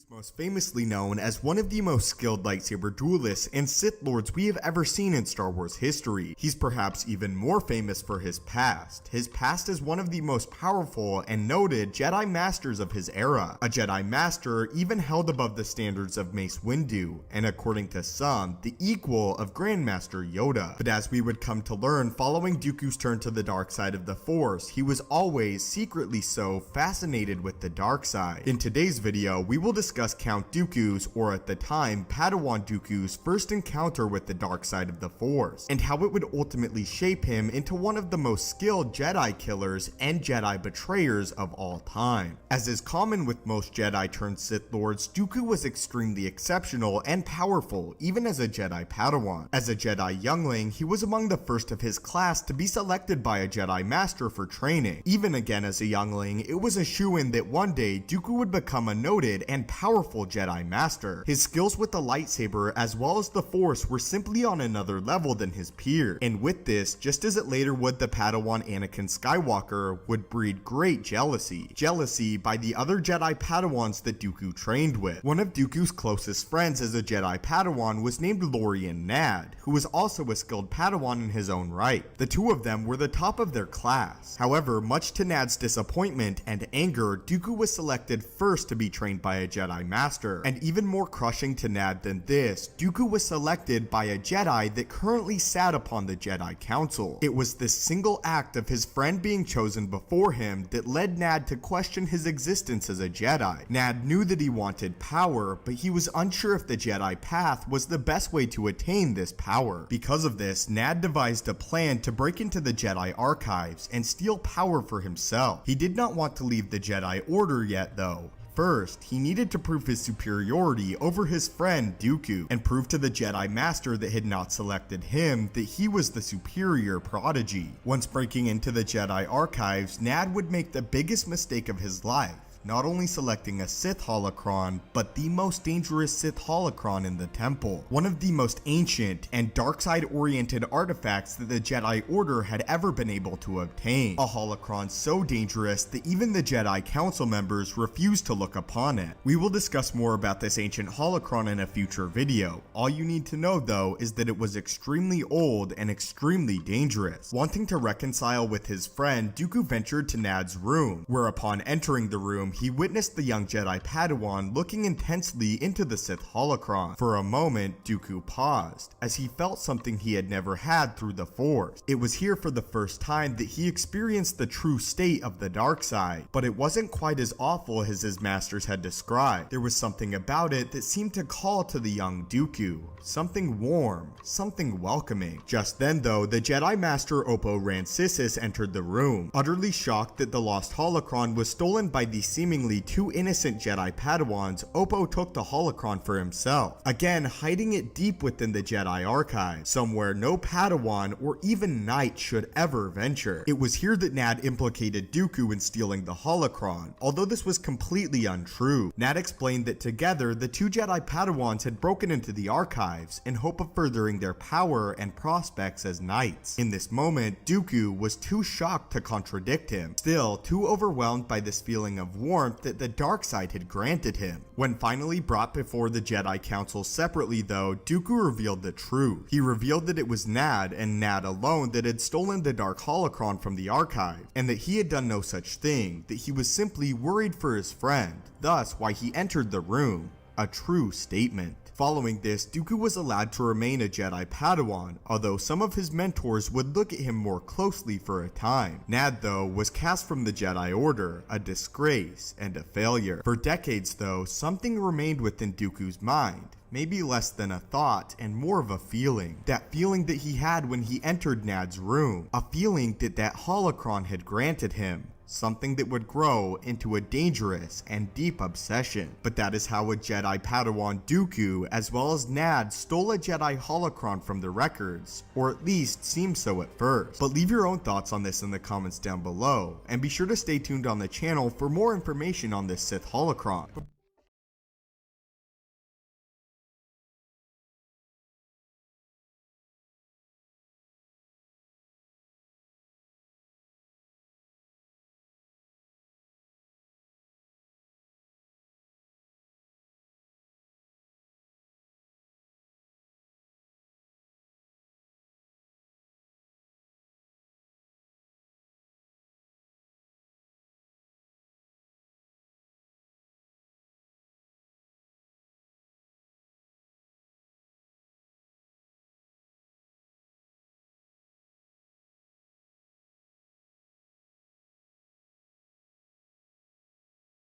Dooku is most famously known as one of the most skilled lightsaber duelists and Sith Lords we have ever seen in Star Wars history. He's perhaps even more famous for his past. His past as one of the most powerful and noted Jedi Masters of his era. A Jedi Master even held above the standards of Mace Windu, and according to some, the equal of Grandmaster Yoda. But as we would come to learn following Dooku's turn to the dark side of the Force, he was always, secretly so, fascinated with the dark side. In today's video, we will discuss Count Dooku's, or at the time, Padawan Dooku's first encounter with the dark side of the Force, and how it would ultimately shape him into one of the most skilled Jedi killers and Jedi betrayers of all time. As is common with most Jedi turned Sith Lords, Dooku was extremely exceptional and powerful, even as a Jedi Padawan. As a Jedi youngling, he was among the first of his class to be selected by a Jedi Master for training. Even again as a youngling, it was a shoo-in that one day Dooku would become a noted and powerful Jedi Master. His skills with the lightsaber as well as the Force were simply on another level than his peers. And with this, just as it later would the Padawan Anakin Skywalker, would breed great jealousy. Jealousy by the other Jedi Padawans that Dooku trained with. One of Dooku's closest friends as a Jedi Padawan was named Lorian Nad, who was also a skilled Padawan in his own right. The two of them were the top of their class. However, much to Nad's disappointment and anger, Dooku was selected first to be trained by a Jedi Master. And even more crushing to Nad than this, Dooku was selected by a Jedi that currently sat upon the Jedi Council. It was this single act of his friend being chosen before him that led Nad to question his existence as a Jedi. Nad knew that he wanted power, but he was unsure if the Jedi path was the best way to attain this power. Because of this, Nad devised a plan to break into the Jedi archives and steal power for himself. He did not want to leave the Jedi Order yet though. First, he needed to prove his superiority over his friend Dooku, and prove to the Jedi Master that had not selected him that he was the superior prodigy. Once breaking into the Jedi archives, Nad would make the biggest mistake of his life. Not only selecting a Sith holocron, but the most dangerous Sith holocron in the temple. One of the most ancient and dark side oriented artifacts that the Jedi Order had ever been able to obtain. A holocron so dangerous that even the Jedi Council members refused to look upon it. We will discuss more about this ancient holocron in a future video. All you need to know though is that it was extremely old and extremely dangerous. Wanting to reconcile with his friend, Dooku ventured to Nad's room, where upon entering the room, he witnessed the young Jedi Padawan looking intensely into the Sith holocron. For a moment, Dooku paused, as he felt something he had never had through the Force. It was here for the first time that he experienced the true state of the dark side, but it wasn't quite as awful as his masters had described. There was something about it that seemed to call to the young Dooku. Something warm, something welcoming. Just then though, the Jedi Master Oppo Rancisis entered the room, utterly shocked that the lost holocron was stolen by the seemingly two innocent Jedi Padawans. Oppo took the holocron for himself, again hiding it deep within the Jedi archive, somewhere no Padawan or even Knight should ever venture. It was here that Nad implicated Dooku in stealing the holocron, although this was completely untrue. Nad explained that together the two Jedi Padawans had broken into the archives in hope of furthering their power and prospects as Knights. In this moment, Dooku was too shocked to contradict him, still too overwhelmed by this feeling of warmth that the dark side had granted him. When finally brought before the Jedi Council separately though, Dooku revealed the truth. He revealed that it was Nad and Nad alone that had stolen the dark holocron from the archive, and that he had done no such thing, that he was simply worried for his friend, thus why he entered the room. A true statement. Following this, Dooku was allowed to remain a Jedi Padawan, although some of his mentors would look at him more closely for a time. Nad though was cast from the Jedi Order, a disgrace and a failure. For decades though, something remained within Dooku's mind. Maybe less than a thought and more of a feeling. That feeling that he had when he entered Nad's room. A feeling that that holocron had granted him. Something that would grow into a dangerous and deep obsession. But that is how a Jedi Padawan Dooku, as well as Nad, stole a Jedi holocron from the records, or at least seemed so at first. But leave your own thoughts on this in the comments down below, and be sure to stay tuned on the channel for more information on this Sith holocron.